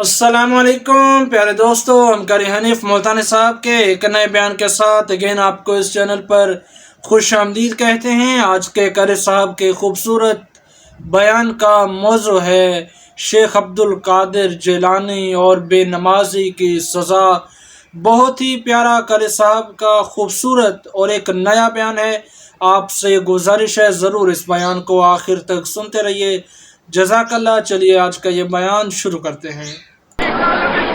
السلام علیکم پیارے دوستو، ہم قاری حنیف ملتانی صاحب کے ایک نئے بیان کے ساتھ اگین آپ کو اس چینل پر خوش آمدید کہتے ہیں۔ آج کے قاری صاحب کے خوبصورت بیان کا موضوع ہے شیخ عبدالقادر جیلانی اور بے نمازی کی سزا۔ بہت ہی پیارا قاری صاحب کا خوبصورت اور ایک نیا بیان ہے۔ آپ سے گزارش ہے ضرور اس بیان کو آخر تک سنتے رہیے۔ جزاک اللہ۔ چلیے آج کا یہ بیان شروع کرتے ہیں۔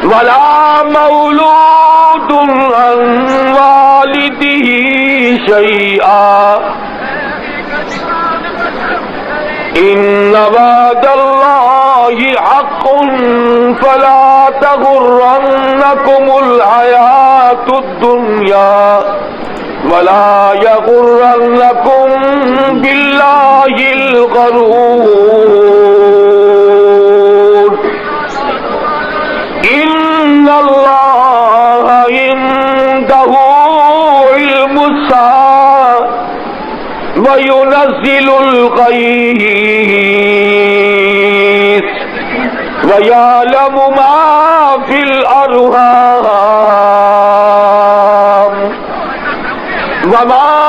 وَلَا مَوْلُودٌ عَنْ وَالِدِهِ شَيْئًا إِنَّ وَعْدَ اللَّهِ حَقٌّ فَلَا تَغُرَّنَّكُمُ الْحَيَاةُ الدُّنْيَا وَلَا يَغُرَّنَّكُم بِاللَّهِ الْغَرُورُ إِنَّ اللَّهَ عِندَهُ عِلْمُ السَّاعَةِ وَيُنَزِّلُ الْغَيْثَ وَيَعْلَمُ مَا فِي الْأَرْحَامِ وَمَا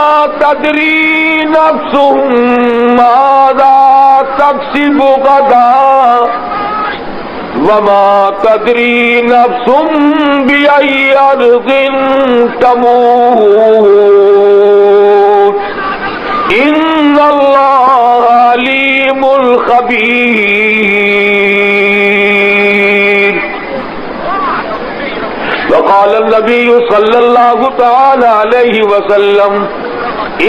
تَدْرِي نَفْسٌ مَاذَا تَكْسِبُ غَدًا وَمَا تَدْرِي نَفْسٌ بِأَيِّ أَرْضٍ تَمُوتُ إِنَّ اللَّهَ عَلِيمٌ خَبِيرٌ وقال النبي صلى الله تعالى عليه وسلم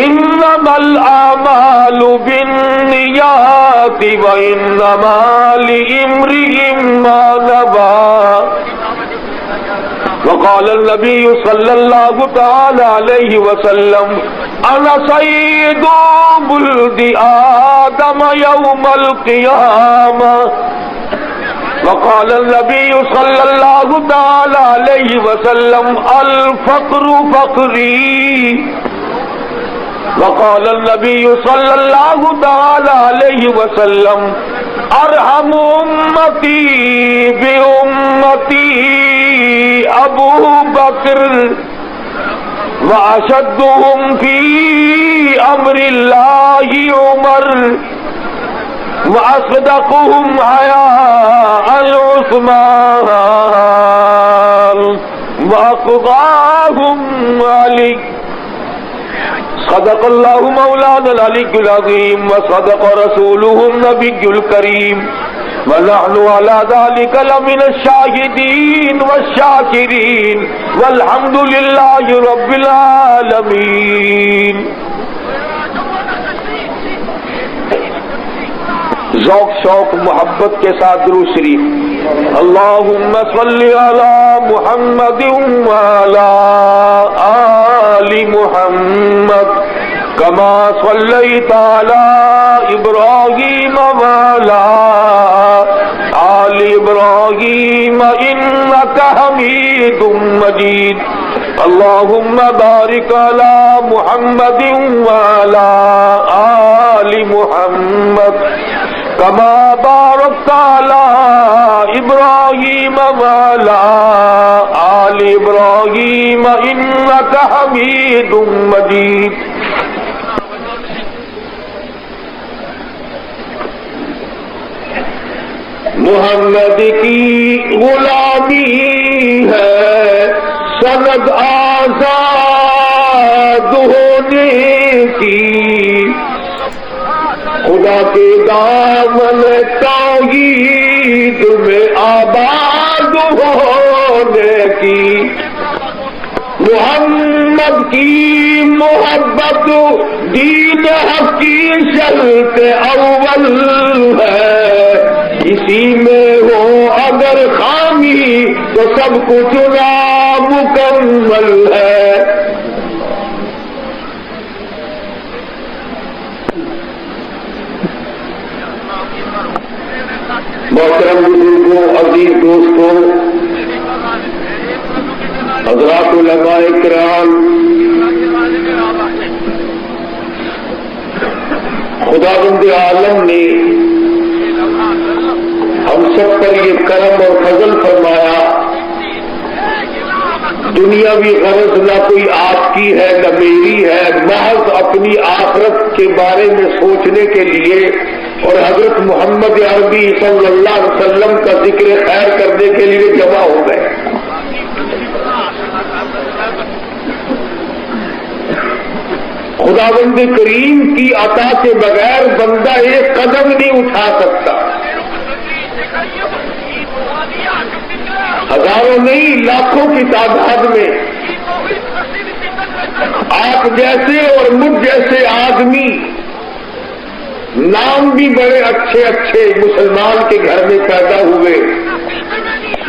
إنما الأعمال بالنيات وإنما لامرئ ما نوى وقال النبي صلى الله تعالى عليه وسلم أنا سيد ولد آدم يوم القيامة وقال النبي صلى الله تعالى عليه وسلم الفقر فقري وقال النبي صلى الله تعالى عليه وسلم ارحم امتي بامتي ابو بکر واشدهم في امر الله عمر واصدقهم حياء عثمان واقضاهم علي صدق اللہ مولانا العلی العظیم وصدق رسولہ النبی الکریم ونحن على ذلك لمن الشاہدین والشاکرین والحمد للہ رب العالمین۔ ذوق شوق محبت کے ساتھ درود شریف۔ اللہم صلی علی محمد وعلی آل محمد کما صلیت علی ابراہیم وعلی آل ابراہیم انک حمید مجید۔ اللہم بارک علی محمد وعلی آل محمد کما بارکت علی ابراہیم وعلی آل ابراہیم انک حمید مجید۔ محمد کی غلامی ہے سند آزاد ہونے کی، خدا کے دامن توحید میں آباد ہونے کی۔ محمد کی محبت دین حق کی شرط اول ہے، اسی میں ہو اگر خامی تو سب کچھ نامکمل ہے۔ محترم بزرگوں، عزیز دوستوں، حضرات علماء کرام، خداوند عالم نے ہم سب پر یہ کرم اور فضل فرمایا. دنیاوی غرض نہ کوئی آپ کی ہے نہ میری ہے، محض اپنی آخرت کے بارے میں سوچنے کے لیے اور حضرت محمد عربی صلی اللہ علیہ وسلم کا ذکر خیر کرنے کے لیے جمع ہو گئے. خداوند کریم کی عطا کے بغیر بندہ ایک قدم نہیں اٹھا سکتا. ہزاروں نہیں لاکھوں کی تعداد میں آپ جیسے اور مجھ جیسے آدمی، نام بھی بڑے اچھے اچھے مسلمان کے گھر میں پیدا ہوئے،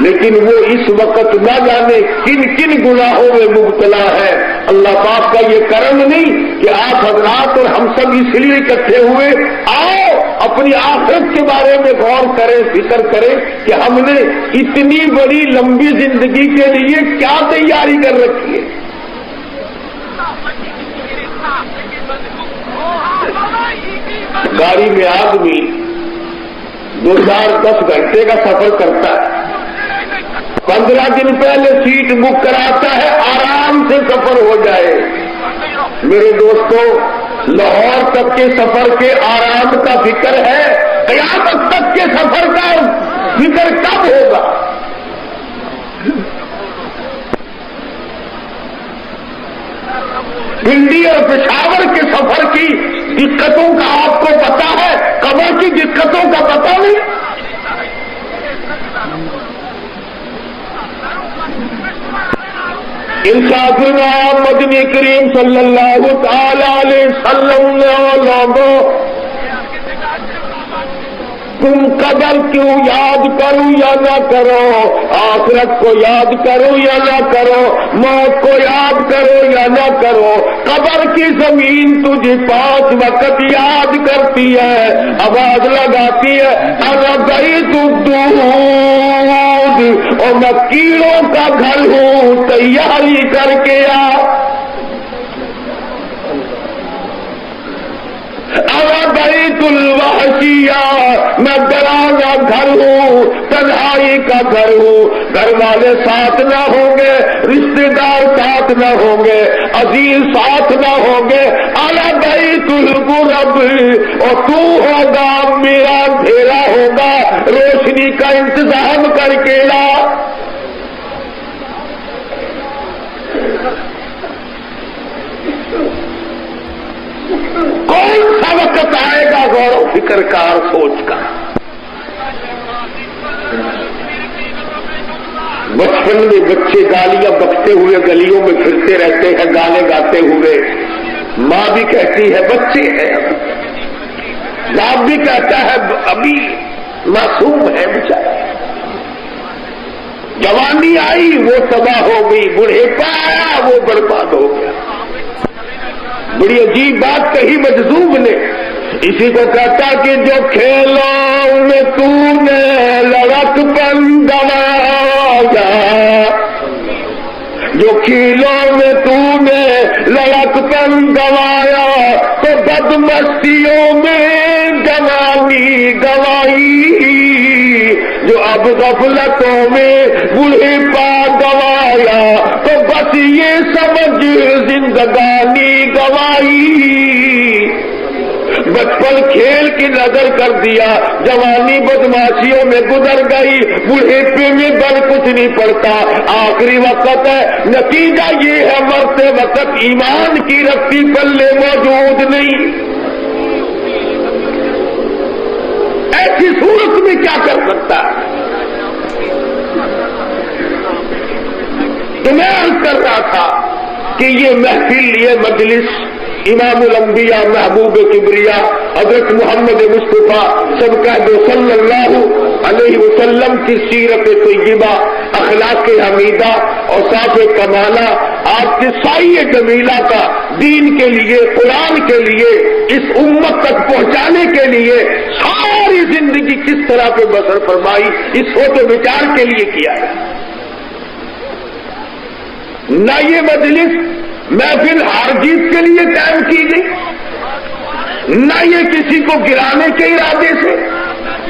لیکن وہ اس وقت نہ جانے کن کن گناہوں میں مبتلا ہے. اللہ پاک کا یہ کرم نہیں کہ آپ حضرات اور ہم سب اس لیے اکٹھے ہوئے. آؤ اپنی آخرت کے بارے میں غور کریں، فکر کریں کہ ہم نے اتنی بڑی لمبی زندگی کے لیے کیا تیاری کر رکھی ہے. گاڑی میں آدمی 2010 گھنٹے کا سفر کرتا ہے، 15 دن پہلے سیٹ بک کراتا ہے آرام سے سفر ہو جائے. میرے دوستوں، لاہور تک کے سفر کے آرام کا فکر ہے، قیامت تک کے سفر کا فکر کب ہوگا؟ پنڈی اور پشاور کے سفر کی دقتوں کا آپ کو پتا ہے، قبر کی دقتوں کا پتا نہیں. ارشاد مدنی کریم صلی اللہ تعالی علیہ وسلم نے تم قبر کیوں یاد کرو یا نہ کرو، آخرت کو یاد کرو یا نہ کرو، موت کو یاد کرو یا نہ کرو، قبر کی زمین تجھے 5 وقت یاد کرتی ہے، آواز لگاتی ہے انا بیت الدود، اور میں کیڑوں کا گھر ہوں، تیاری کر کے آ. بیت الوحشیہ، میں ڈرانا گھر ہوں، تنہائی کا گھر ہوں، گھر والے ساتھ نہ ہوں گے، رشتے دار ساتھ نہ ہوں گے، عزیز ساتھ نہ ہوں گے. اعلی بیت الغرب، اور تو ہوگا میرا اندھیرا ہوگا، روشنی کا انتظام کر کے لا. کون سا وقت آئے گا غور و فکر کا اور سوچ کا؟ بچپن میں بچے گالیاں بکتے ہوئے گلیوں میں پھرتے رہتے ہیں، گانے گاتے ہوئے. ماں بھی کہتی ہے بچے ہیں، باپ بھی کہتا ہے ابھی معصوم ہے بیچارہ. جوانی آئی وہ تباہ ہو گئی، بڑھیپا آیا وہ برباد ہو گیا. بڑی عجیب بات کہی مجذوب نے، اسی کو کہتا کہ جو کھیلوں میں تو نے لڑک پن گوایا، جو کھیلوں میں تو نے لڑک پن گوایا، تو بدمستیوں میں جوانی گوائی، جو اب غفلتوں میں بڑھیپا گوایا، تو بس یہ سمجھ زندگانی گوائی. بچپن کھیل کی نظر کر دیا، جوانی بدماشیوں میں گزر گئی، بڑھیپے میں بل کچھ نہیں پڑتا، آخری وقت ہے. نتیجہ یہ ہے مرتے وقت ایمان کی رسی پلے موجود نہیں. ایسی صورت میں کیا کر سکتا ہے؟ تو میں عرض کر رہا تھا کہ یہ محفل، یہ مجلس امام الانبیاء محبوب کبریا حضرت محمد مصطفیٰ سب کہہ دو صلی اللہ علیہ وسلم کی سیرت طیبہ، اخلاق حمیدہ اور صاف کمالہ، آپ کے سائے جمیلہ کا دین کے لیے، قرآن کے لیے، اس امت تک پہنچانے کے لیے ساری زندگی کس طرح پہ بسر فرمائی، اس سوچ و وچار کے لیے کیا ہے. نہ یہ مجلس محفل ہار جیت کے لیے قائم کی گئی، نہ یہ کسی کو گرانے کے ارادے سے،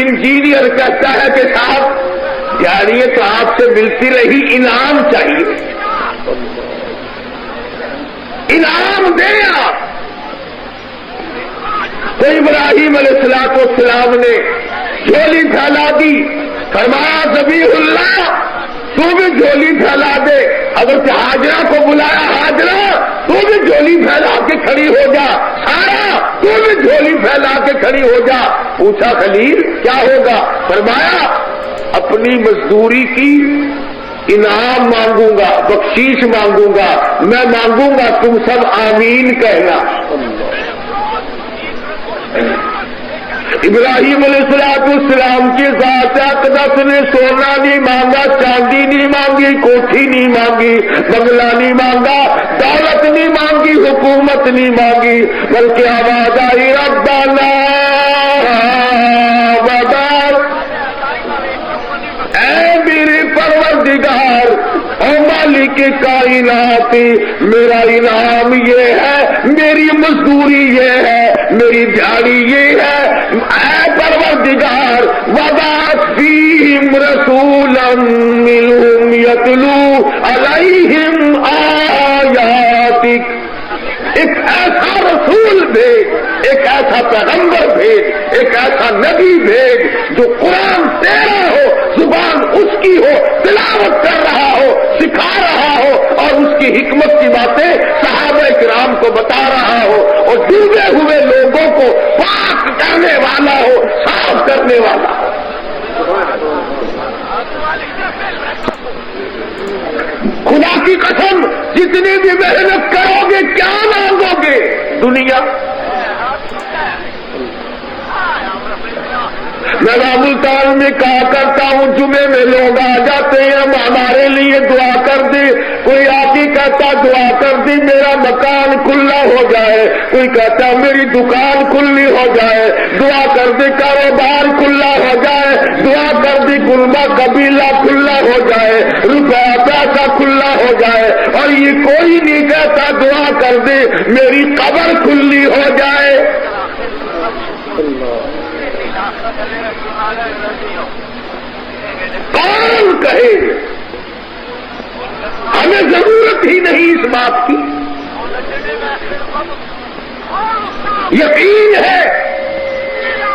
انجینئر کہتا ہے کہ صاحب دیہڑی تو آپ سے ملتی رہی، انعام چاہیے، انعام دیں آپ۔ تو ابراہیم علیہ السلام نے جھولی پھیلا دی، فرمایا ذبیح اللہ تو بھی جھولی پھیلا دے۔ حضرت ہاجرہ کو بلایا، ہاجرہ تو بھی جھولی پھیلا کے کھڑی ہو جا، سارا تو بھی جھولی پھیلا کے کھڑی ہو جا۔ پوچھا خلیل کیا ہوگا؟ فرمایا اپنی مزدوری کی انعام مانگوں گا، بخشیش مانگوں گا، میں مانگوں گا تم سب آمین کہنا۔ ابراہیم علیہ السلام کی ذات اقدس نے سونا نہیں مانگا، چاندی نہیں مانگی، کوٹھی نہیں مانگی، بنگلہ نہیں مانگا، دولت نہیں مانگی، حکومت نہیں مانگی، بلکہ آواز آئی ربنا وبار، اے میرے پروردگار اور مالک کائنات، میرا انعام یہ ہے، میری مزدوری یہ ہے، میری دیہڑی یہ ہے، اے پروردگار وبعث فیہم رسولا منہم یتلو علیہم آیاتک، ایک ایسا رسول بھیج، ایک ایسا پیغمبر بھیج، ایک ایسا نبی بھیج جو قرآن تیرا ہو، زبان اس کی ہو، تلاوت کر رہا ہو، سکھا رہا ہو، اور اس کی حکمت کی باتیں صحابہ کرام کو بتا رہا ہو، اور ڈوبے ہوئے لوگوں کو پاک کرنے والا ہو، صاف کرنے والا ہو۔ خدا کی قسم جتنی بھی محنت کرو گے کیا مانگو گے؟ دنیا۔ میں ملتان میں کہا کرتا ہوں جمعے میں لوگ آ جاتے ہیں، ہم ہمارے لیے دعا کر دے، کوئی آپ ہی کہتا دعا کر دی میرا مکان کھلا ہو جائے، کوئی کہتا میری دکان کھلی ہو جائے، دعا کر دی کاروبار کھلا ہو جائے، دعا کر دی گلبا قبیلہ کھلا ہو جائے، روپیہ پیسہ کھلا ہو جائے، اور یہ کوئی نہیں کہتا دعا کر دی میری قبر کھلی ہو جائے۔ کون کہے؟ ہمیں ضرورت ہی نہیں اس بات کی۔ یقین ہے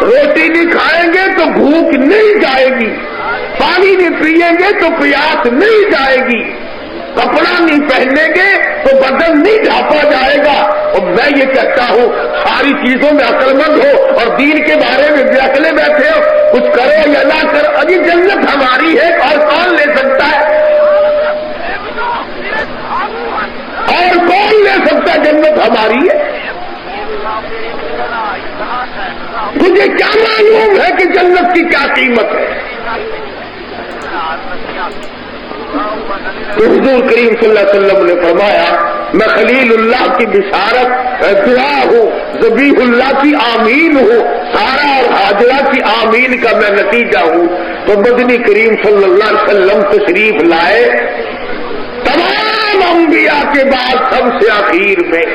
روٹی نہیں کھائیں گے تو بھوک نہیں جائے گی، پانی نہیں پیئیں گے تو پیاس نہیں جائے گی، کپڑا نہیں پہنیں گے تو بدن نہیں ڈھانپا جائے گا۔ اور میں یہ کہتا ہوں ساری چیزوں میں عقل مند ہو اور دین کے بارے میں بے عقلے بیٹھے ہو، کچھ کرو یا نہ کرو، ابھی جنت ہماری ہے اور کون لے سکتا ہے؟ اور کون لے سکتا ہے؟ جنت ہماری ہے۔ مجھے کیا معلوم ہے کہ جنت کی کیا قیمت ہے؟ تو حضور کریم صلی اللہ علیہ وسلم نے فرمایا میں خلیل اللہ کی بشارت دعا ہوں، ذبیح اللہ کی آمین ہوں، سارا اور ہاجرہ کی آمین کا میں نتیجہ ہوں۔ تو مدنی کریم صلی اللہ علیہ وسلم تشریف لائے تمام انبیاء کے بعد سب سے اخیر میں۔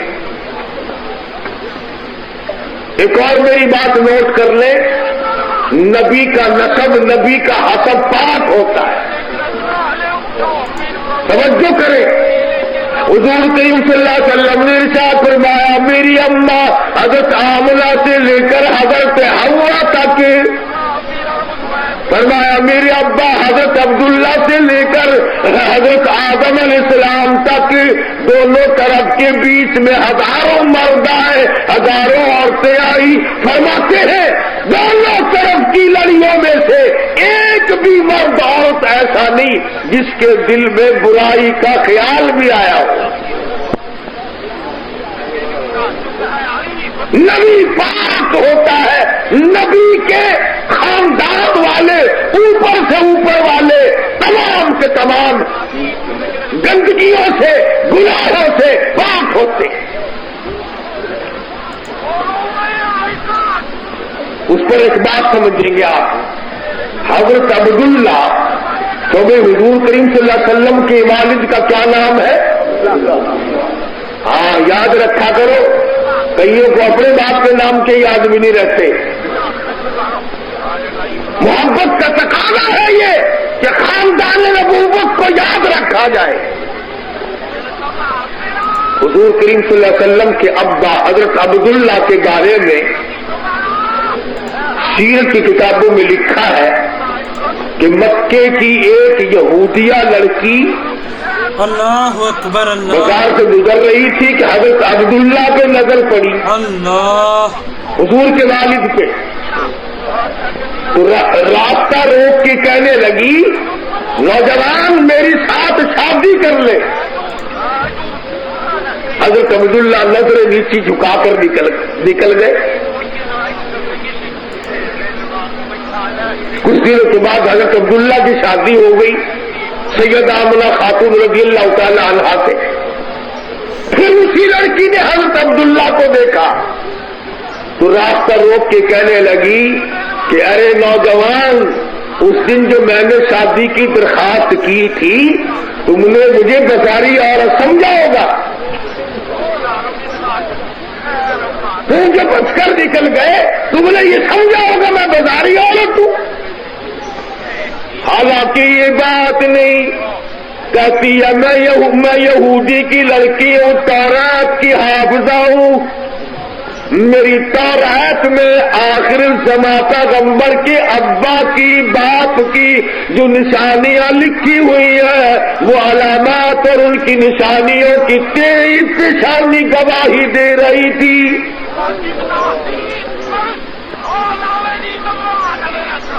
ایک اور میری بات نوٹ کر لیں، نبی کا نسب، نبی کا حسب پاک ہوتا ہے، توجہ کریں۔ حضور کریم صلی اللہ علیہ وسلم نے ارشاد فرمایا میری اماں حضرت آمنہ سے لے کر حضرت حوا تک، فرمایا میرے ابا حضرت عبداللہ سے لے کر حضرت آدم علیہ السلام تک، دونوں طرف کے بیچ میں ہزاروں مرد آئے، ہزاروں عورتیں آئی۔ فرماتے ہیں دونوں طرف کی لڑیوں میں سے ایک بھی مرد عورت ایسا نہیں جس کے دل میں برائی کا خیال بھی آیا ہو۔ نبی پاک ہوتا ہے، نبی کے خاندان والے اوپر سے اوپر والے تمام کے تمام گندگیوں سے گناہوں سے پاک ہوتے ہیں۔ اس پر ایک بات سمجھیں گے آپ، حضرت عبداللہ تو حضور کریم صلی اللہ علیہ وسلم کے والد کا کیا نام ہے؟ ہاں یاد رکھا کرو، کئیوں کو اپنے باپ کے نام کے یاد بھی نہیں رہتے۔ محبت کا تقاضا ہے یہ کہ خاندان نبوت کو یاد رکھا جائے۔ حضور کریم صلی اللہ علیہ وسلم کے ابا حضرت عبداللہ کے بارے میں سیرت کی کتابوں میں لکھا ہے کہ مکے کی ایک یہودیہ لڑکی اللہ اکبر اللہ بازار سے گزر رہی تھی کہ حضرت عبداللہ پہ نظر پڑی، اللہ حضور کے والد پہ، تو راستہ روک کے کہنے لگی نوجوان میری ساتھ شادی کر لے۔ حضرت عبداللہ نظر نیچی جھکا کر نکل گئے۔ کچھ دنوں کے بعد حضرت عبداللہ کی شادی ہو گئی سیدہ آمنہ خاتون رضی اللہ تعالی عنہا سے۔ پھر اسی لڑکی نے حضرت عبداللہ کو دیکھا تو راستہ روک کے کہنے لگی کہ ارے نوجوان، اس دن جو میں نے شادی کی درخواست کی تھی تم نے مجھے بازاری عورت سمجھا ہوگا، تم جو بچ کر نکل گئے تم نے یہ سمجھا ہوگا میں بازاری عورت ہوں۔ حالانکہ یہ بات نہیں کہتی ہے میں یہودی کی لڑکی ہوں، تورات کی حافظہ ہوں، میری تورات میں آخر الزماں پیغمبر کے ابا کی باپ کی جو نشانیاں لکھی ہوئی ہیں وہ علامات اور ان کی نشانیوں کی 23 نشانی گواہی دے رہی تھی۔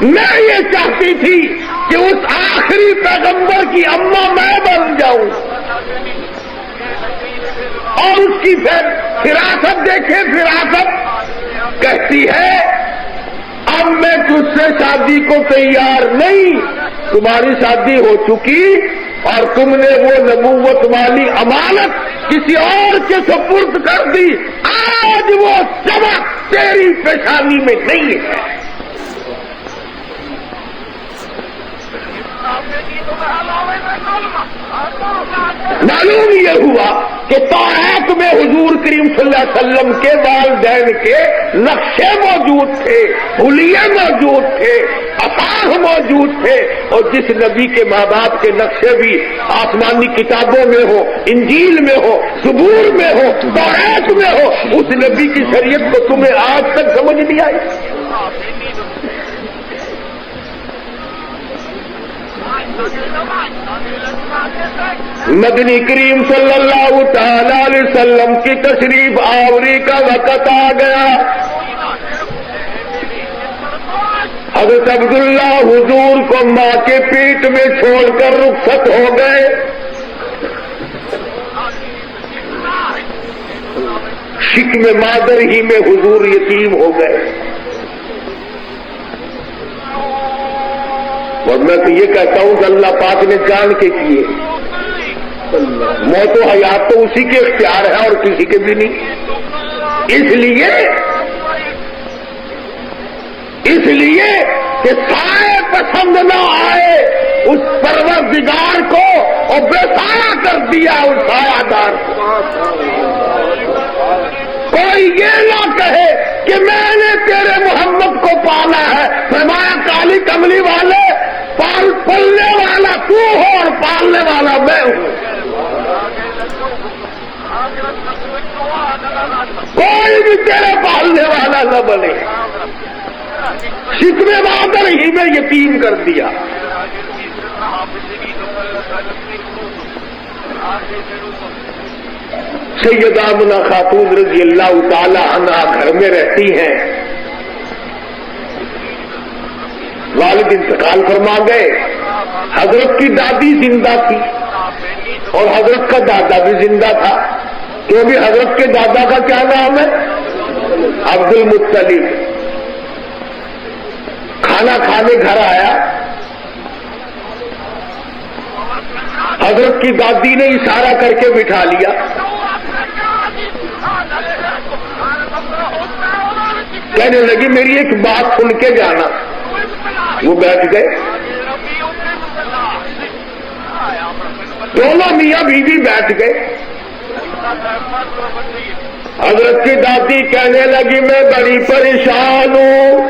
میں یہ چاہتی تھی کہ اس آخری پیغمبر کی اماں میں بن جاؤں اور اس کی فراست دیکھیں، فراست کہتی ہے اب میں تجھ سے شادی کو تیار نہیں، تمہاری شادی ہو چکی اور تم نے وہ نبوت والی امانت کسی اور کے سپرد کر دی، آج وہ چمک تیری پیشانی میں نہیں ہے۔ معلوم یہ ہوا کہ تورات میں حضور کریم صلی اللہ علیہ وسلم کے والدین کے نقشے موجود تھے، حلیے موجود تھے، اثار موجود تھے، اور جس نبی کے ماں باپ کے نقشے بھی آسمانی کتابوں میں ہو، انجیل میں ہو، زبور میں ہو، تورات میں ہو، اس نبی کی شریعت کو تمہیں آج تک سمجھ نہیں آئی۔ مدنی کریم صلی اللہ تعالی علیہ وسلم کی تشریف آوری کا وقت آ گیا۔ حضرت عبداللہ حضور کو ماں کے پیٹ میں چھوڑ کر رخصت ہو گئے۔ شکم مادر ہی میں حضور یتیم ہو گئے۔ اور میں تو یہ کہتا ہوں کہ اللہ پاک نے جان کے کیے، موت و حیات تو اسی کے اختیار ہے اور کسی کے بھی نہیں، اس لیے کہ سائے پسند نہ آئے اس پروردگار کو اور بے سایہ کر دیا اس سایہ دار کو۔ کوئی یہ نہ کہے کہ میں نے تیرے محمد کو پالا ہے، فرمایا کالی کملی والے پالنے والا تو ہو اور پالنے والا میں ہوں۔ کوئی بھی تیرے پالنے والا نہ بنے، شکم مادر ہی میں یتیم کر دیا۔ سیدہ آمنہ خاتون رضی اللہ تعالی عنہا گھر میں رہتی ہیں، والد انتقال فرما گئے، حضرت کی دادی زندہ تھی اور حضرت کا دادا بھی زندہ تھا، کیونکہ حضرت کے دادا کا کیا نام ہے؟ عبد المطلب۔ کھانا کھانے گھر آیا، حضرت کی دادی نے اشارہ کر کے بٹھا لیا، کہنے لگی میری ایک بات سن کے جانا۔ وہ بیٹھ گئے، دونوں میاں بیوی بیٹھ گئے۔ حضرت کی دادی کہنے لگی میں بڑی پریشان ہوں،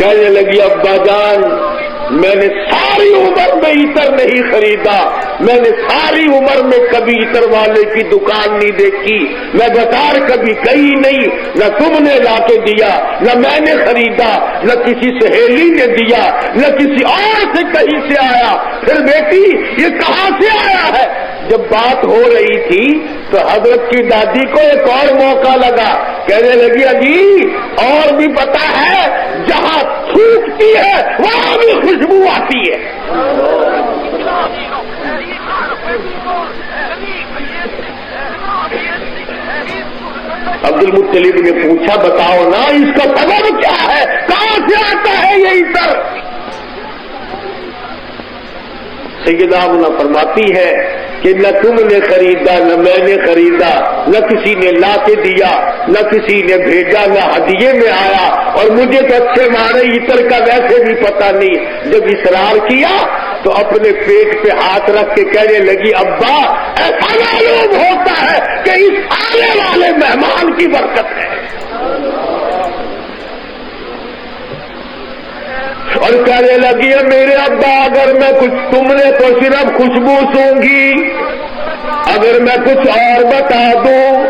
کہنے لگی ابا جان میں نے ساری عمر میں عطر نہیں خریدا، میں نے ساری عمر میں کبھی عطر والے کی دکان نہیں دیکھی، میں بازار کبھی گئی نہیں، نہ تم نے لا کے دیا، نہ میں نے خریدا، نہ کسی سہیلی نے دیا، نہ کسی اور سے کہیں سے آیا، پھر بیٹی یہ کہاں سے آیا ہے؟ جب بات ہو رہی تھی تو حضرت کی دادی کو ایک اور موقع لگا، کہنے لگی اجی اور بھی پتا ہے جہاں تھوکتی ہے وہاں بھی خوشبو آتی ہے۔ عبد المطلب نے پوچھا بتاؤ نا اس کا سبب کیا ہے، کہاں سے آتا ہے یہ عطر؟ سیدہ آمنہ فرماتی ہے کہ نہ تم نے خریدا، نہ میں نے خریدا، نہ کسی نے لا کے دیا، نہ کسی نے بھیجا، نہ ہدیے میں آیا، اور مجھے تو اچھے معنی عطر کا ویسے بھی پتہ نہیں۔ جب اصرار کیا تو اپنے پیٹ پہ ہاتھ رکھ کے کہنے لگی ابا ایسا معلوم ہوتا ہے کہ اس آنے والے مہمان کی برکت ہے۔ اور کہنے لگی ہے میرے ابا اگر میں کچھ تم نے تو صرف خوشبو سونگی، اگر میں کچھ اور بتا دوں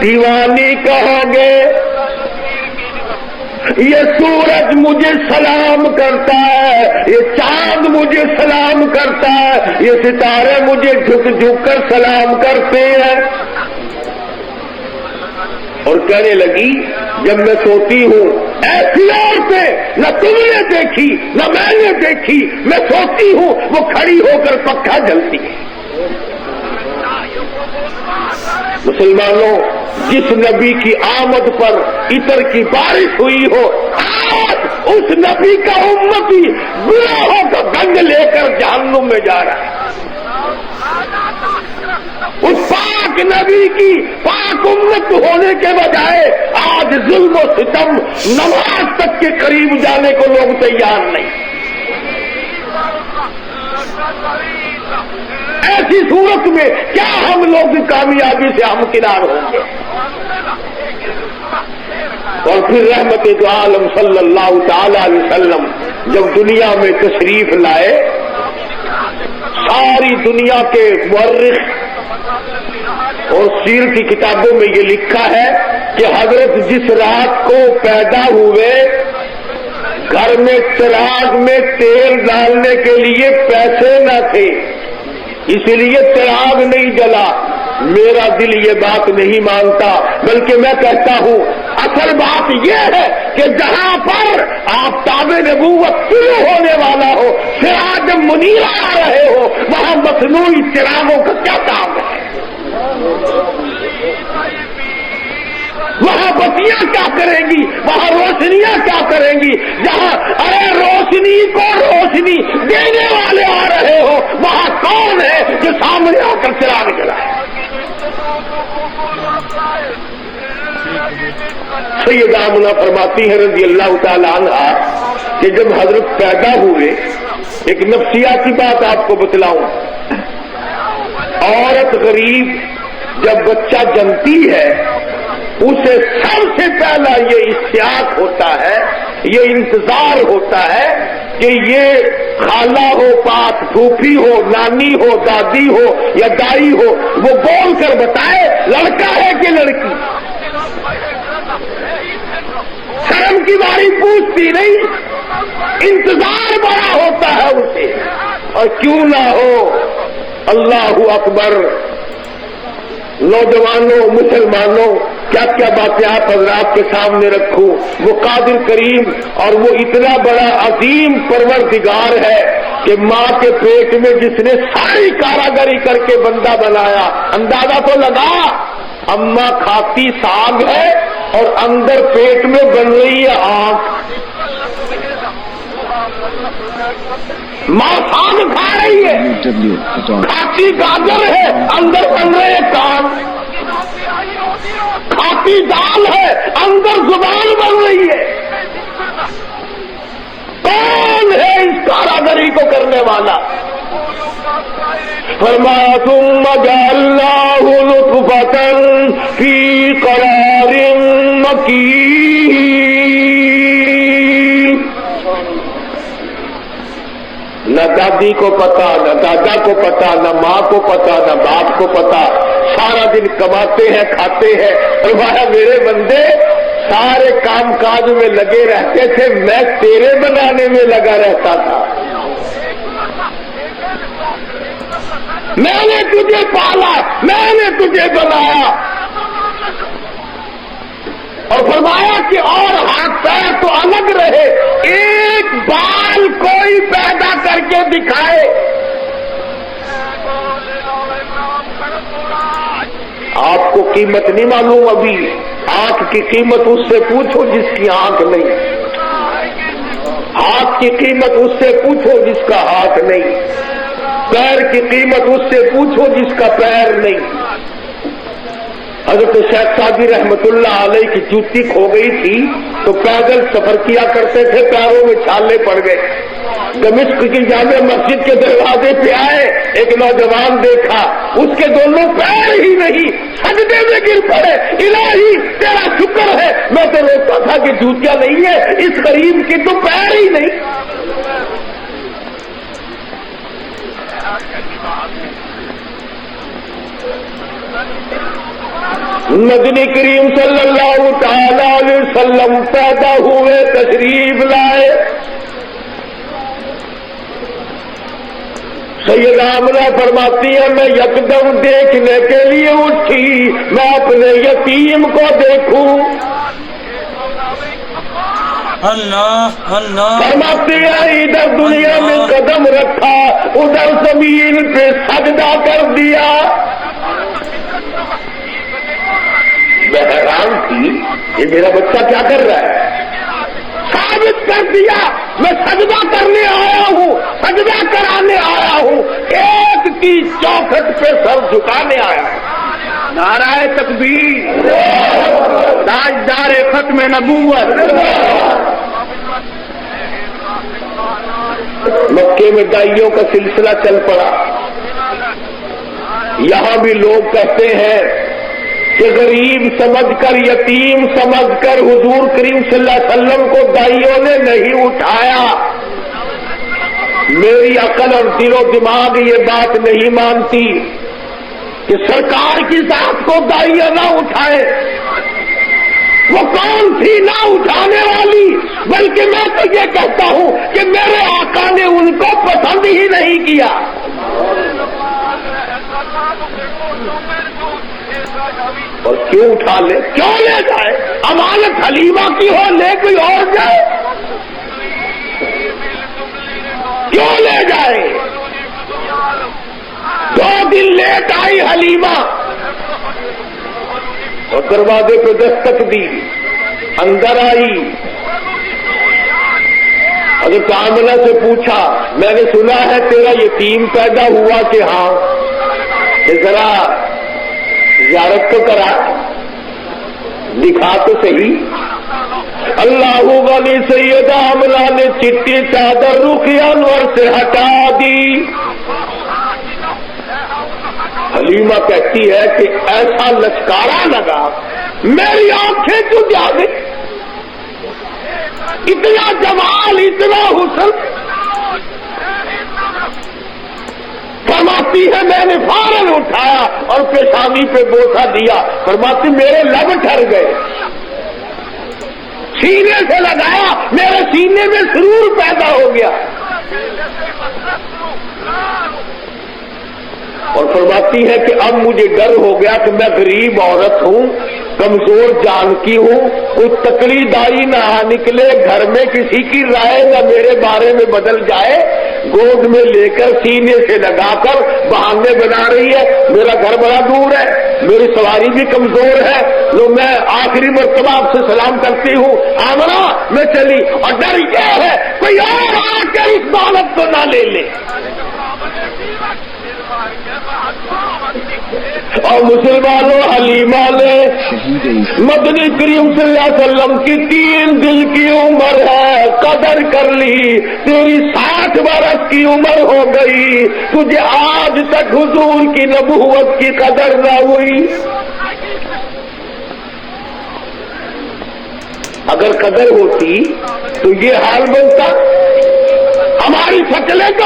دیوانی کہو گے۔ یہ سورج مجھے سلام کرتا ہے، یہ چاند مجھے سلام کرتا ہے، یہ ستارے مجھے جھک جھک کر سلام کرتے ہیں۔ اور کہنے لگی جب میں سوتی ہوں ایسی عورتیں نہ تم نے دیکھی نہ میں نے دیکھی، میں سوتی ہوں وہ کھڑی ہو کر پنکھا جلتی ہے۔ مسلمانوں جس نبی کی آمد پر عطر کی بارش ہوئی ہو، آج اس نبی کا امتی گناہوں کا گنج لے کر جہنم میں جا رہا ہے۔ اس پاک نبی کی پاک امت ہونے کے بجائے آج ظلم و ستم نماز تک کے قریب جانے کو لوگ تیار نہیں۔ ایسی صورت میں کیا ہم لوگ کامیابی سے ہمکنار ہوں گے؟ اور پھر رحمت دو عالم صلی اللہ تعالی علیہ وسلم جب دنیا میں تشریف لائے، ساری دنیا کے مورخ اور سیر کی کتابوں میں یہ لکھا ہے کہ حضرت جس رات کو پیدا ہوئے گھر میں چراغ میں تیل ڈالنے کے لیے پیسے نہ تھے، اس لیے چراغ نہیں جلا۔ میرا دل یہ بات نہیں مانتا، بلکہ میں کہتا ہوں اصل بات یہ ہے کہ جہاں پر آفتاب نبوت شروع ہونے والا ہو، سراج منیر آ رہے ہو، وہاں مصنوعی چراغوں کا کیا کام ہے؟ وہاں بتیاں کیا کریں گی، وہاں روشنیاں کیا کریں گی؟ جہاں ارے روشنی کو روشنی دینے والے آ رہے ہو، وہاں کون ہے جو سامنے آ کر چراغ جلائے؟ سیدہ آمنہ فرماتی ہے رضی اللہ تعالی عنہا کہ جب حضرت پیدا ہوئے، ایک نفسیاتی بات آپ کو بتلاؤں، عورت غریب جب بچہ جنتی ہے اسے سب سے پہلا یہ اشتیاق ہوتا ہے، یہ انتظار ہوتا ہے کہ یہ خالہ ہو، پاک پھوپھی ہو، نانی ہو، دادی ہو یا دائی ہو، وہ بول کر بتائے لڑکا ہے کہ لڑکی۔ شرم کی باری پوچھتی نہیں، انتظار بڑا ہوتا ہے اسے۔ اور کیوں نہ ہو، اللہ اکبر، نوجوانوں مسلمانوں کیا کیا باتیں آپ حضرات کے سامنے رکھوں۔ وہ قادر کریم اور وہ اتنا بڑا عظیم پروردگار ہے کہ ماں کے پیٹ میں جس نے ساری کاراگری کر کے بندہ بنایا، اندازہ تو لگا اماں کھاتی ساگ ہے اور اندر پیٹ میں بن رہی ہے آنکھ۔ ماں ساگ کھا رہی ہے، کھاتی گاجر ہے، اندر بن رہے کان، کھاتی دال ہے، اندر زبان بن رہی ہے۔ کون ہے اس کاراگری کو کرنے والا؟ فرمایا ثم جعلناه نطفة في قرار مكين۔ نہ دادی کو پتا، نہ دادا کو پتا، نہ ماں کو پتا، نہ باپ کو پتا، سارا دن کماتے ہیں کھاتے ہیں۔ فرمایا میرے بندے سارے کام کاج میں لگے رہتے تھے، میں تیرے بنانے میں لگا رہتا تھا۔ میں نے تجھے پالا، میں نے تجھے بنایا، اور فرمایا کہ اور ہاتھ پیر تو الگ رہے، ایک بال کوئی پیدا کر کے دکھائے۔ آپ کو قیمت نہیں معلوم ابھی، آنکھ کی قیمت اس سے پوچھو جس کی آنکھ نہیں، ہاتھ کی قیمت اس سے پوچھو جس کا ہاتھ نہیں، پیر کی قیمت اس سے پوچھو جس کا پیر نہیں۔ حضرت شیخ سعدی رحمت اللہ علیہ کی جوتی کھو گئی تھی تو پیدل سفر کیا کرتے تھے، پیروں میں چھالے پڑ گئے۔ دمشق کی جامع مسجد کے دروازے پہ آئے، ایک نوجوان دیکھا، اس کے دونوں پیر ہی نہیں، سجدے میں گر پڑے۔ الہی تیرا شکر ہے، میں تو روکتا تھا کہ جوتیاں نہیں ہے، اس غریب کی تو پیر ہی نہیں۔ نبی کریم صلی اللہ تعالی علیہ وسلم پیدا ہوئے، تشریف لائے۔ سیدہ آمنہ فرماتی ہے میں یکدم دیکھنے کے لیے اٹھی، میں اپنے یتیم کو دیکھوں۔ اللہ اللہ فرماتی ہے ادھر دنیا میں قدم رکھا، ادھر زمین پہ سجدہ کر دیا۔ میں حیران تھی یہ میرا بچہ کیا کر رہا ہے، ثابت کر دیا میں سجدہ کرنے آیا ہوں، سجدہ کرانے آیا ہوں، ایک کی چوکھٹ پہ سر جھکانے آیا ہوں۔ نعرہ تکبیر، تاجدار ختم نبوت۔ مکے میں دائیوں کا سلسلہ چل پڑا، یہاں بھی لوگ کہتے ہیں کہ غریب سمجھ کر، یتیم سمجھ کر حضور کریم صلی اللہ علیہ وسلم کو دائیوں نے نہیں اٹھایا۔ میری عقل اور دل و دماغ یہ بات نہیں مانتی کہ سرکار کی ذات کو دائیاں نہ اٹھائے۔ وہ کون تھی نہ اٹھانے والی؟ بلکہ میں تو یہ کہتا ہوں کہ میرے آقا نے ان کو پسند ہی نہیں کیا۔ اور کیوں اٹھا لے، کیوں لے جائے؟ امانت حلیمہ کی ہو، لے کوئی اور جائے، کیوں لے جائے؟ 2 دن لیٹ آئی حلیمہ اور دروازے پہ دستک دی، اندر آئی۔ حضرت آمنہ سے پوچھا میں نے سنا ہے تیرا یتیم پیدا ہوا کہ ہاں، کہ ذرا زیارت تو کرا، دکھا تو صحیح۔ اللہ والی سیدہ آمنہ نے چٹی چادر رخ انور سے ہٹا دی۔ حلیمہ کہتی ہے کہ ایسا لشکارا لگا، میری آنکھیں تو جا گئی، اتنا جمال، اتنا حسن۔ فرماتی ہے میں نے فوراً اٹھایا اور پیشانی پہ بوسہ دیا۔ فرماتی میرے لب ٹھر گئے، سینے سے لگایا، میرے سینے میں سرور پیدا ہو گیا۔ اور فرماتی ہے کہ اب مجھے ڈر ہو گیا کہ میں غریب عورت ہوں، کمزور جان کی ہوں، کوئی تکڑی دائی نہ نکلے گھر میں، کسی کی رائے نہ میرے بارے میں بدل جائے۔ گود میں لے کر سینے سے لگا کر بہانے بنا رہی ہے، میرا گھر بڑا دور ہے، میری سواری بھی کمزور ہے، لو میں آخری مرتبہ آپ سے سلام کرتی ہوں، آمنہ میں چلی۔ اور ڈر یہ ہے کوئی اور آ کر اس دولت کو نہ لے لے۔ اور مسلمانوں، حلیمہ نے مدنی کریم صلی اللہ علیہ وسلم کی 3 دن کی عمر ہے، قدر کر لی، تیری 60 برس کی عمر ہو گئی، تجھے آج تک حضور کی نبوت کی قدر نہ ہوئی۔ اگر قدر ہوتی تو یہ حال بنتا؟ ہماری شکلیں تو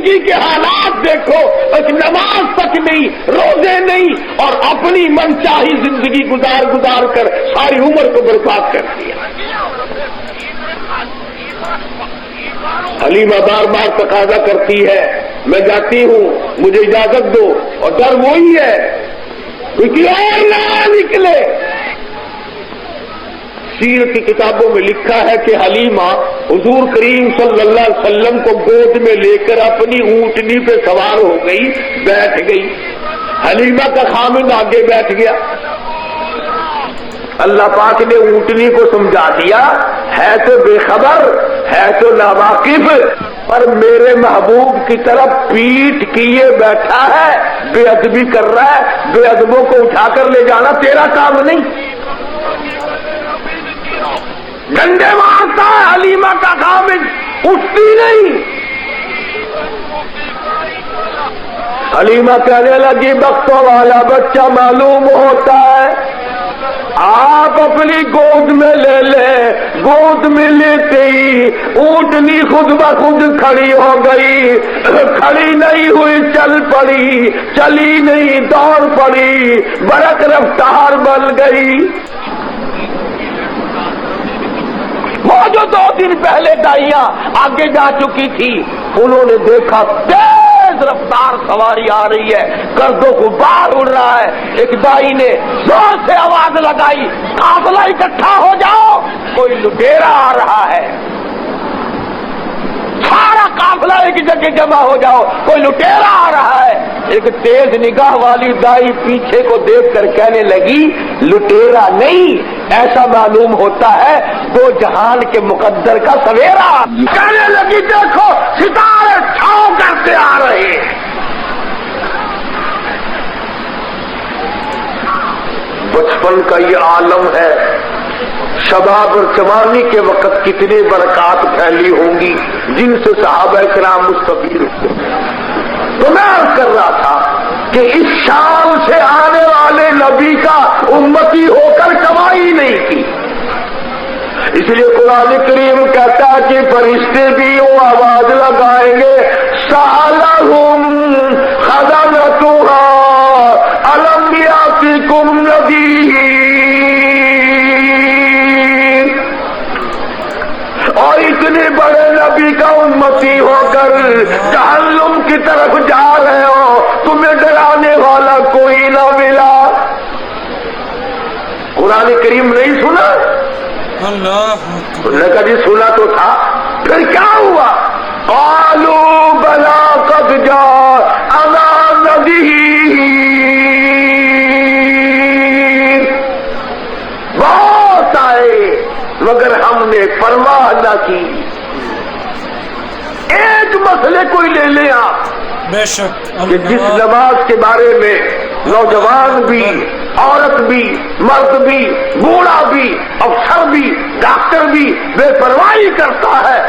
زندگی کے حالات دیکھو، ایک نماز تک نہیں، روزے نہیں، اور اپنی منچاہی زندگی گزار کر ساری عمر کو برباد کر دیا۔ حلیمہ بار بار تقاضا کرتی ہے، میں جاتی ہوں، مجھے اجازت دو، اور ڈر وہی ہے کیونکہ اور نہ نکلے۔ سیرت کی کتابوں میں لکھا ہے کہ حلیمہ حضور کریم صلی اللہ علیہ وسلم کو گود میں لے کر اپنی اونٹنی پہ سوار ہو گئی، بیٹھ گئی۔ حلیمہ کا خامند آگے بیٹھ گیا۔ اللہ پاک نے اونٹنی کو سمجھا دیا، ہے تو بے خبر، ہے تو ناواقف، پر میرے محبوب کی طرف پیٹھ کیے بیٹھا ہے، بے ادبی کر رہا ہے، بے ادبوں کو اٹھا کر لے جانا تیرا کام نہیں۔ ڈنڈے مارتا ہے حلیمہ کا خامد، اٹھتی نہیں۔ حلیمہ کہنے لگی بختوں والا بچہ معلوم ہوتا ہے، آپ اپنی گود میں لے لیں۔ گود میں لیتے ہی اونٹنی خود بخود کھڑی ہو گئی، کھڑی نہیں ہوئی چل پڑی، چلی نہیں دوڑ پڑی، برق رفتار بن گئی۔ وہ جو 2 دن پہلے دائیاں آگے جا چکی تھی، انہوں نے دیکھا تیز رفتار سواری آ رہی ہے، گردوں کو باہر اڑ رہا ہے۔ ایک دائی نے زور سے آواز لگائی، قافلہ اکٹھا ہو جاؤ، کوئی لٹیرا آ رہا ہے۔ سارا قافلہ ایک جگہ جمع ہو جاؤ، کوئی لٹیرا آ رہا ہے۔ ایک تیز نگاہ والی دائی پیچھے کو دیکھ کر کہنے لگی لٹیرا نہیں، ایسا معلوم ہوتا ہے 2 جہان کے مقدر کا سویرا۔ کہنے لگی دیکھو ستارے چھاؤ کرتے آ رہے ہیں۔ بچپن کا یہ عالم ہے، شباب اور جوانی کے وقت کتنی برکات پھیلی ہوں گی جن سے صحابہ کرام مستفید ہوتے۔ تو میں عرض کر رہا تھا کہ اس شان سے آنے والے نبی کا امتی ہو کر کمائی نہیں کی، اس لیے قرآن کریم کہتا ہے کہ فرشتے بھی وہ آواز لگائیں گے سألہم خزنتہا الم یأتکم نذیر، اور اتنے بڑے نبی کا امتی ہو کر جہنم کی طرف جا رہے ہو، تمہیں ڈرانے والا کوئی نہ ملا۔ قرآن کریم نہیں سنا؟ اللہ نے کہا جی سنا تو تھا، پھر کیا ہوا؟ قالوا بلا قد جاءنا نذیر، بہت آئے مگر ہم نے پرواہ نہ کی۔ ایک مسئلے کو ہی لے لیں آپ بے شک، کہ جس نماز کے بارے میں نوجوان بھی، عورت بھی، مرد بھی، بوڑھا بھی، افسر بھی، ڈاکٹر بھی بے پرواہی کرتا ہے،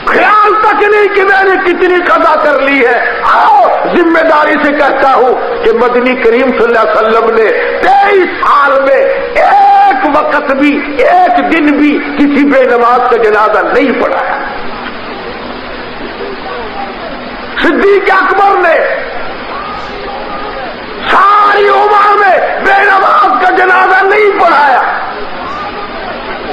خیال تک نہیں کہ میں نے کتنی قضا کر لی ہے۔ آؤ ذمہ داری سے کہتا ہوں کہ مدنی کریم صلی اللہ علیہ وسلم نے 23 سال میں ایک وقت بھی، ایک دن بھی کسی بے نماز کا جنازہ نہیں پڑھایا۔ صدیق اکبر نے ساری عمر میں بے نماز کا جنازہ نہیں پڑھایا،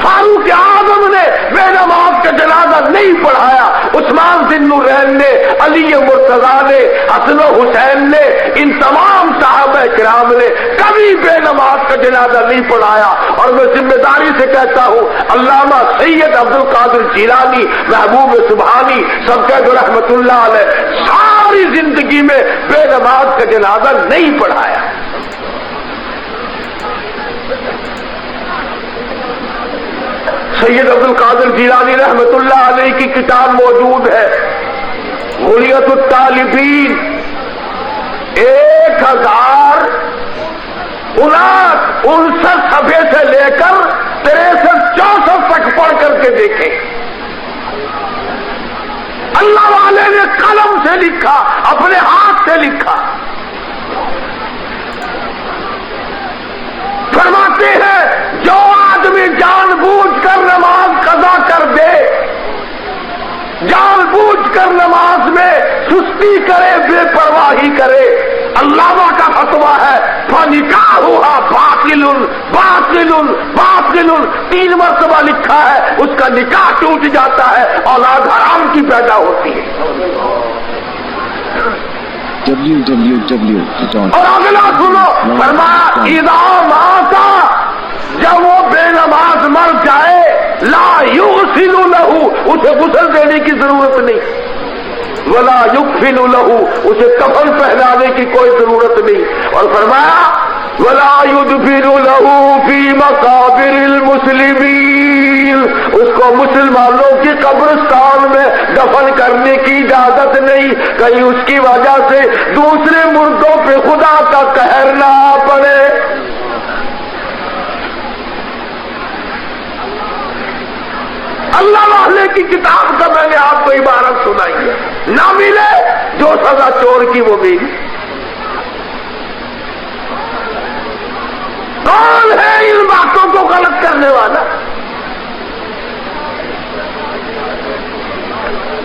فاروق اعظم نے بے نماز کا جنازہ نہیں پڑھایا، عثمان ذی النورین نے، علی مرتضیٰ نے، حسن و حسین نے، ان تمام صحابہ کرام نے کبھی بے نماز کا جنازہ نہیں پڑھایا۔ اور میں ذمہ داری سے کہتا ہوں علامہ سید عبد القادر جیلانی، محبوب سبحانی سب کہہ دو رحمت اللہ علیہ، ساری زندگی میں بے نماز کا جنازہ نہیں پڑھایا۔ سید عبد القادر جیلانی رحمت اللہ علیہ کی کتاب موجود ہے غلیۃ الطالبین، 1059 صفحے سے لے کر 63-64 تک پڑھ کر کے دیکھیں۔ اللہ والے نے قلم سے لکھا، اپنے ہاتھ سے لکھا۔ فرماتے ہیں جو آدمی جان بوجھ کر نماز قضا کر دے، جان بوجھ اگر نماز میں سستی کرے، بے پرواہی کرے، علامہ کا فتویٰ ہے فَنِكَاحُهَا بَاطِلٌ بَاطِلٌ بَاطِلٌ، 3 مرتبہ لکھا ہے، اس کا نکاح ٹوٹ جاتا ہے، اولاد حرام کی پیدا ہوتی ہے۔ اور اگلا سنو، فرمایا اِذَا مَاتَ، جب وہ بے نماز مر جائے، لا یغسل لہ، اسے غسل دینے کی ضرورت نہیں، ولا یکفن لہ، اسے کفن پہنانے کی کوئی ضرورت نہیں، اور فرمایا ولا یدفن لہ فی مقابر المسلمین، اس کو مسلمانوں کی قبرستان میں دفن کرنے کی اجازت نہیں، کہیں اس کی وجہ سے دوسرے مردوں پہ خدا کا قہر نہ آ پڑے۔ اللہ والے کی کتاب کا میں نے آپ کو عبارت سنائی ہے، نہ ملے جو سزا چور کی وہ ملی۔ کون ہے ان باتوں کو غلط کرنے والا؟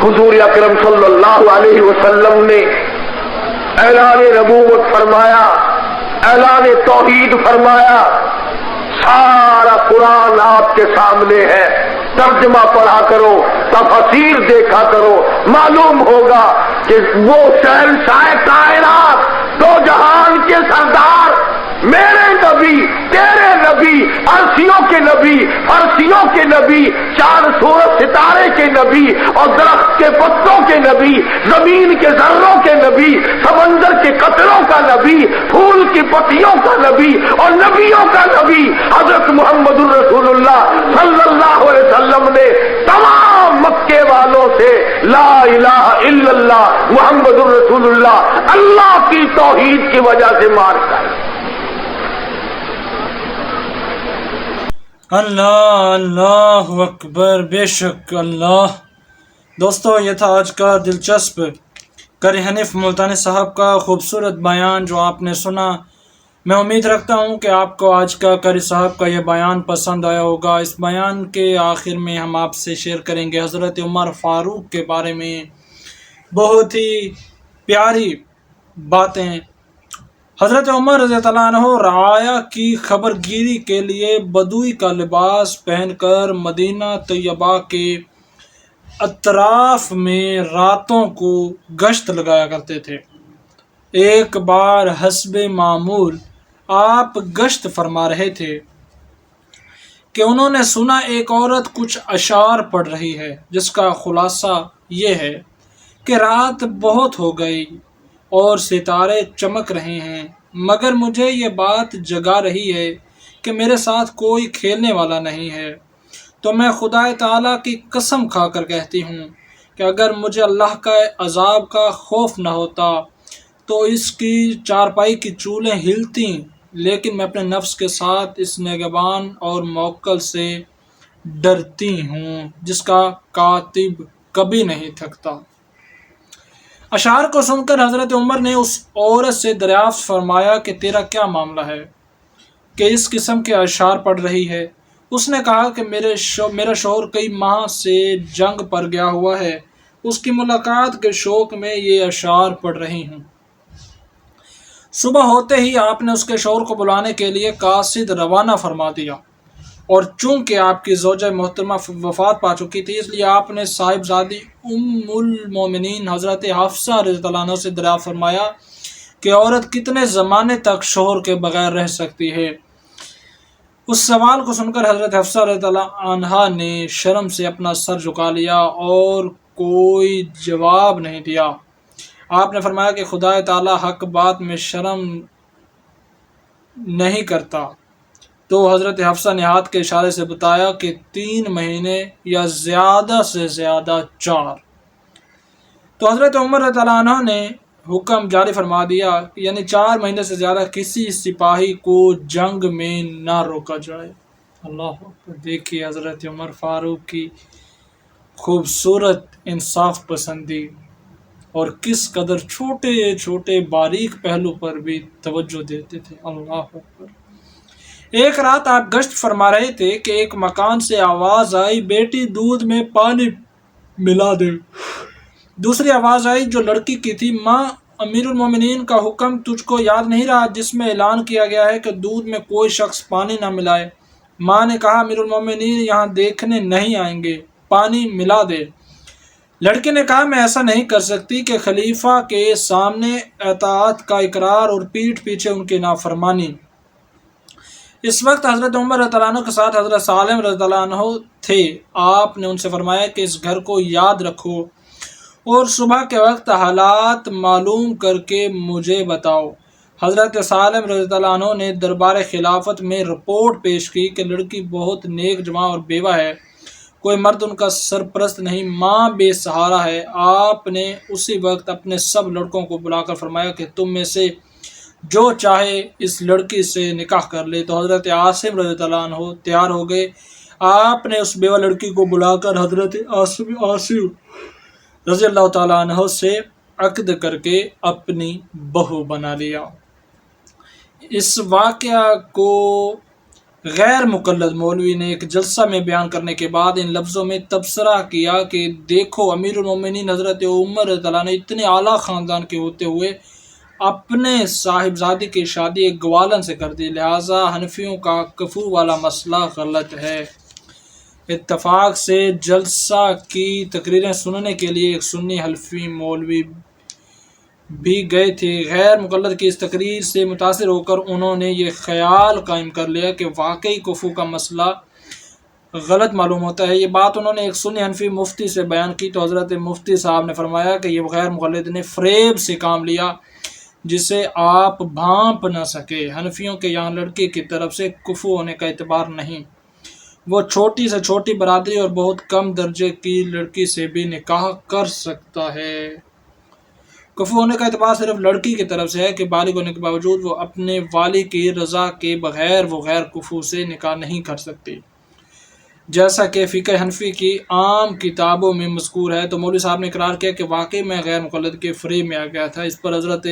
حضور اکرم صلی اللہ علیہ وسلم نے اعلان نبوت فرمایا، اعلان توحید فرمایا، سارا قرآن آپ کے سامنے ہے، ترجمہ پڑھا کرو، تفسیر دیکھا کرو، معلوم ہوگا کہ وہ شہنشاہ کائنات، دو جہان کے سردار، میرے نبی، تیرے نبی، عرشیوں کے نبی، فرشیوں کے نبی، 4 سورج ستارے کے نبی، اور درخت کے پتوں کے نبی، زمین کے ذروں کے نبی، سمندر کے قطروں کا نبی، پھول کی پتیوں کا نبی، اور نبیوں کا نبی حضرت محمد الرسول اللہ صلی اللہ علیہ وسلم نے تمام مکے والوں سے لا الہ الا اللہ محمد الرسول اللہ، اللہ کی توحید کی وجہ سے مار کر۔ اللہ اللہ اکبر، بے شک اللہ۔ دوستو، یہ تھا آج کا دلچسپ قاری حنیف ملتانی صاحب کا خوبصورت بیان جو آپ نے سنا۔ میں امید رکھتا ہوں کہ آپ کو آج کا قاری صاحب کا یہ بیان پسند آیا ہوگا۔ اس بیان کے آخر میں ہم آپ سے شیئر کریں گے حضرت عمر فاروق کے بارے میں بہت ہی پیاری باتیں۔ حضرت عمر رضی اللہ عنہ رعایا کی خبر گیری کے لیے بدوی کا لباس پہن کر مدینہ طیبہ کے اطراف میں راتوں کو گشت لگایا کرتے تھے۔ ایک بار حسب معمول آپ گشت فرما رہے تھے کہ انہوں نے سنا ایک عورت کچھ اشعار پڑھ رہی ہے، جس کا خلاصہ یہ ہے کہ رات بہت ہو گئی اور ستارے چمک رہے ہیں، مگر مجھے یہ بات جگا رہی ہے کہ میرے ساتھ کوئی کھیلنے والا نہیں ہے، تو میں خدا تعالیٰ کی قسم کھا کر کہتی ہوں کہ اگر مجھے اللہ کا عذاب کا خوف نہ ہوتا تو اس کی چارپائی کی چولیں ہلتی، لیکن میں اپنے نفس کے ساتھ اس نگہبان اور موکل سے ڈرتی ہوں جس کا کاتب کبھی نہیں تھکتا۔ اشعار کو سن کر حضرت عمر نے اس عورت سے دریافت فرمایا کہ تیرا کیا معاملہ ہے کہ اس قسم کے اشعار پڑھ رہی ہے؟ اس نے کہا کہ میرا شوہر کئی ماہ سے جنگ پر گیا ہوا ہے، اس کی ملاقات کے شوق میں یہ اشعار پڑھ رہی ہوں۔ صبح ہوتے ہی آپ نے اس کے شوہر کو بلانے کے لیے قاصد روانہ فرما دیا، اور چونکہ آپ کی زوجہ محترمہ وفات پا چکی تھی، اس لیے آپ نے صاحبزادی ام المومنین حضرت حفصہ رضی اللہ عنہ سے دریافت فرمایا کہ عورت کتنے زمانے تک شوہر کے بغیر رہ سکتی ہے؟ اس سوال کو سن کر حضرت حفصہ رضی اللہ عنہا نے شرم سے اپنا سر جھکا لیا اور کوئی جواب نہیں دیا۔ آپ نے فرمایا کہ خدا تعالیٰ حق بات میں شرم نہیں کرتا، تو حضرت حفصہ نے ہاتھ کے اشارے سے بتایا کہ 3 مہینے یا زیادہ سے زیادہ 4۔ تو حضرت عمر رضی اللہ عنہ نے حکم جاری فرما دیا، یعنی 4 مہینے سے زیادہ کسی سپاہی کو جنگ میں نہ روکا جائے۔ اللہ اکبر! دیکھیے حضرت عمر فاروق کی خوبصورت انصاف پسندی اور کس قدر چھوٹے چھوٹے باریک پہلو پر بھی توجہ دیتے تھے۔ اللہ اکبر! ایک رات آپ گشت فرما رہے تھے کہ ایک مکان سے آواز آئی، بیٹی دودھ میں پانی ملا دے۔ دوسری آواز آئی جو لڑکی کی تھی، ماں امیر المومنین کا حکم تجھ کو یاد نہیں رہا جس میں اعلان کیا گیا ہے کہ دودھ میں کوئی شخص پانی نہ ملائے؟ ماں نے کہا امیر المومنین یہاں دیکھنے نہیں آئیں گے، پانی ملا دے۔ لڑکی نے کہا میں ایسا نہیں کر سکتی کہ خلیفہ کے سامنے اطاعت کا اقرار اور پیٹھ پیچھے ان کی نافرمانی۔ اس وقت حضرت عمر رضی اللہ عنہ کے ساتھ حضرت سالم رضی اللہ عنہ تھے۔ آپ نے ان سے فرمایا کہ اس گھر کو یاد رکھو اور صبح کے وقت حالات معلوم کر کے مجھے بتاؤ۔ حضرت سالم رضی اللہ عنہ نے دربار خلافت میں رپورٹ پیش کی کہ لڑکی بہت نیک جواں اور بیوہ ہے، کوئی مرد ان کا سرپرست نہیں، ماں بے سہارا ہے۔ آپ نے اسی وقت اپنے سب لڑکوں کو بلا کر فرمایا کہ تم میں سے جو چاہے اس لڑکی سے نکاح کر لے۔ تو حضرت عاصم رضی اللہ عنہ تیار ہو گئے۔ آپ نے اس بیوہ لڑکی کو بلا کر حضرت عاصم رضی اللہ تعالیٰ عنہ سے عقد کر کے اپنی بہو بنا لیا۔ اس واقعہ کو غیر مقلد مولوی نے ایک جلسہ میں بیان کرنے کے بعد ان لفظوں میں تبصرہ کیا کہ دیکھو امیر المومنین حضرت عمر رضی اللہ عنہ اتنے اعلیٰ خاندان کے ہوتے ہوئے اپنے صاحبزادی کی شادی ایک گوالن سے کر دی، لہٰذا حنفیوں کا کفو والا مسئلہ غلط ہے۔ اتفاق سے جلسہ کی تقریریں سننے کے لیے ایک سنی حنفی مولوی بھی گئے تھے۔ غیر مقلد کی اس تقریر سے متاثر ہو کر انہوں نے یہ خیال قائم کر لیا کہ واقعی کفو کا مسئلہ غلط معلوم ہوتا ہے۔ یہ بات انہوں نے ایک سنی حنفی مفتی سے بیان کی تو حضرت مفتی صاحب نے فرمایا کہ یہ غیر مقلد نے فریب سے کام لیا جسے آپ بھانپ نہ سکے۔ حنفیوں کے یہاں لڑکی کی طرف سے کفو ہونے کا اعتبار نہیں، وہ چھوٹی سے چھوٹی برادری اور بہت کم درجے کی لڑکی سے بھی نکاح کر سکتا ہے۔ کفو ہونے کا اعتبار صرف لڑکی کی طرف سے ہے کہ بالغ ہونے کے باوجود وہ اپنے والی کی رضا کے بغیر وہ غیر کفو سے نکاح نہیں کر سکتی، جیسا کہ فقہ حنفی کی عام کتابوں میں مذکور ہے۔ تو مولوی صاحب نے اقرار کیا کہ واقعی میں غیر مقلد کے فریب میں آ گیا تھا۔ اس پر حضرت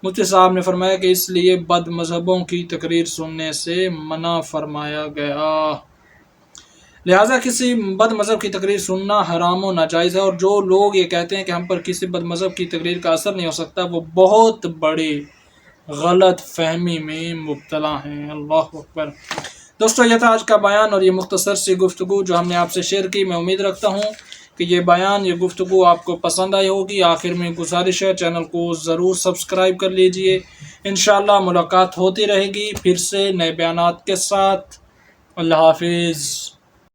مفتی صاحب نے فرمایا کہ اس لیے بد مذہبوں کی تقریر سننے سے منع فرمایا گیا، لہٰذا کسی بد مذہب کی تقریر سننا حرام و ناجائز ہے، اور جو لوگ یہ کہتے ہیں کہ ہم پر کسی بد مذہب کی تقریر کا اثر نہیں ہو سکتا وہ بہت بڑی غلط فہمی میں مبتلا ہیں۔ اللہ اکبر۔ دوستو یہ تھا آج کا بیان اور یہ مختصر سی گفتگو جو ہم نے آپ سے شیئر کی۔ میں امید رکھتا ہوں کہ یہ بیان یہ گفتگو آپ کو پسند آئی ہوگی۔ آخر میں گزارش ہے چینل کو ضرور سبسکرائب کر لیجئے۔ انشاءاللہ ملاقات ہوتی رہے گی پھر سے نئے بیانات کے ساتھ۔ اللہ حافظ۔